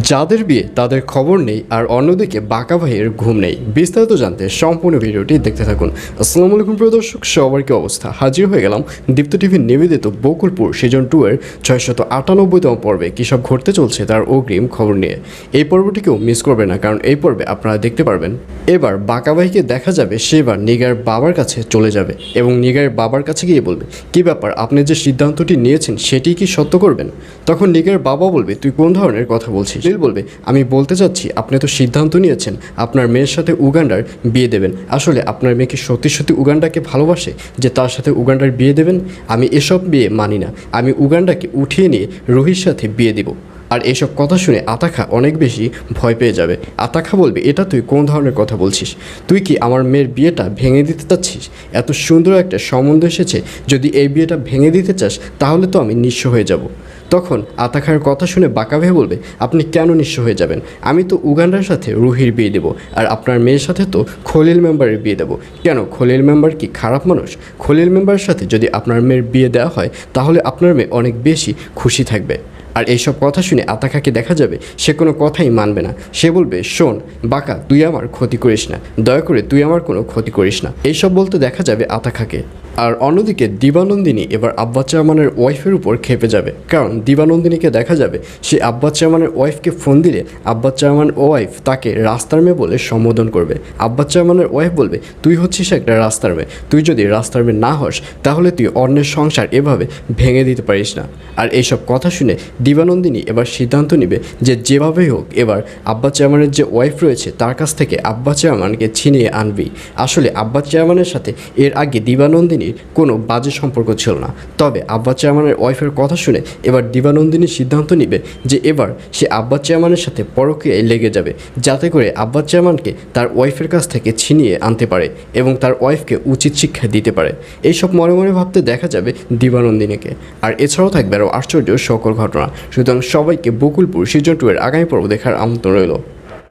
যাদের বিয়ে তাদের খবর নেই আর অন্যদিকে বাঁকা ভাইয়ের ঘুম নেই। বিস্তারিত জানতে সম্পূর্ণ ভিডিওটি দেখতে থাকুন। আসসালামু আলাইকুম প্রিয় দর্শক, সবার কি অবস্থা? হাজির হয়ে গেলাম দীপ্ত টিভির নিবেদিত বকুলপুর সিজন 2 এর 698তম পর্বে। কী সব ঘটতে চলছে তার অগ্রিম খবর নিয়ে। এই পর্বটিকেও মিস করবে না, কারণ এই পর্বে আপনারা দেখতে পারবেন এবার বাঁকা ভাইকে দেখা যাবে সে এবার নিগার বাবার কাছে চলে যাবে এবং নিগার বাবার কাছে গিয়ে বলবে, কী ব্যাপার, আপনি যে সিদ্ধান্তটি নিয়েছেন সেটি কি সত্য করবেন? তখন নিগার বাবা বলবে, তুই কোন ধরনের কথা বলছিস? নীল বলবে, আমি বলতে চাচ্ছি আপনি তো সিদ্ধান্ত নিয়েছেন আপনার মেয়ের সাথে উগান্ডার বিয়ে দেবেন। আসলে আপনার মেয়ে কি সত্যি সত্যি উগান্ডাকে ভালোবাসে যে তার সাথে উগান্ডার বিয়ে দেবেন? আমি এসব বিয়ে মানি না। আমি উগান্ডাকে উঠিয়ে নিয়ে রুহির সাথে বিয়ে দেব। আর এসব কথা শুনে আতাখা অনেক বেশি ভয় পেয়ে যাবে। আতাখা বলবে, এটা তুই কোন ধরনের কথা বলছিস? তুই কি আমার মেয়ের বিয়েটা ভেঙে দিতে চাচ্ছিস? এত সুন্দর একটা সম্বন্ধ এসেছে, যদি এই বিয়েটা ভেঙে দিতে চাস তাহলে তো আমি নিঃস্ব হয়ে যাব। তখন আতাখার কথা শুনে বাঁকা ভাই বলবে, আপনি কেন নিঃস্ব হয়ে যাবেন? আমি তো উগান্ডার সাথে রুহির বিয়ে দেবো, আর আপনার মেয়ের সাথে তো খলিল মেম্বারের বিয়ে দেবো। কেন, খলিল মেম্বার কি খারাপ মানুষ? খলিল মেম্বারের সাথে যদি আপনার মেয়ের বিয়ে দেওয়া হয় তাহলে আপনার মেয়ে অনেক বেশি খুশি থাকবে। আর এইসব কথা শুনে আতাখাকে দেখা যাবে সে কোনো কথাই মানবে না। সে বলবে, শোন বাঁকা, তুই আমার ক্ষতি করিস না, দয়া করে তুই আমার কোনো ক্ষতি করিস না। এইসব বলতে দেখা যাবে আতাখাকে। আর অন্যদিকে দিবানন্দিনী এবার আব্বাস চেয়ারম্যানের ওয়াইফের উপর খেপে যাবে, কারণ দিবানন্দিনীকে দেখা যাবে সে আব্বাস চেয়ারম্যানের ওয়াইফকে ফোন দিলে আব্বাস চেয়ারম্যান ওয়াইফ তাকে রাস্তার মেয়ে বলে সম্বোধন করবে। আব্বাস চেয়ারম্যানের ওয়াইফ বলবে, তুই হচ্ছিস একটা রাস্তার মেয়ে, তুই যদি রাস্তার মেয়ে না হস তাহলে তুই অন্যের সংসার এভাবে ভেঙে দিতে পারিস না। আর এইসব কথা শুনে দিবানন্দিনী এবার সিদ্ধান্ত নেবে যে যেভাবেই হোক এবার আব্বাস চেয়ারম্যানের যে ওয়াইফ রয়েছে তার কাছ থেকে আব্বাস চেয়ারম্যানকে ছিনিয়ে আনবি। আসলে আব্বাস চেয়ারম্যানের সাথে এর আগে দিবানন্দিনীর কোনো বাজে সম্পর্ক ছিল না, তবে আব্বাস চেয়ারম্যানের ওয়াইফের কথা শুনে এবার দিবানন্দিনী সিদ্ধান্ত নেবে যে এবার সে আব্বাস চেয়ারম্যানের সাথে পরকীয়ায় লেগে যাবে, যাতে করে আব্বাস চেয়ারম্যানকে তার ওয়াইফের কাছ থেকে ছিনিয়ে আনতে পারে এবং তার ওয়াইফকে উচিত শিক্ষা দিতে পারে। এইসব মনে মনে ভাবতে দেখা যাবে দিবানন্দিনীকে। আর এছাড়াও থাকবে আরও আশ্চর্য সকল ঘটনা। সুতরাং সবাইকে বকুলপুর সিজন 2 এর আগামী পর্ব দেখার আমন্ত্রণ রইল।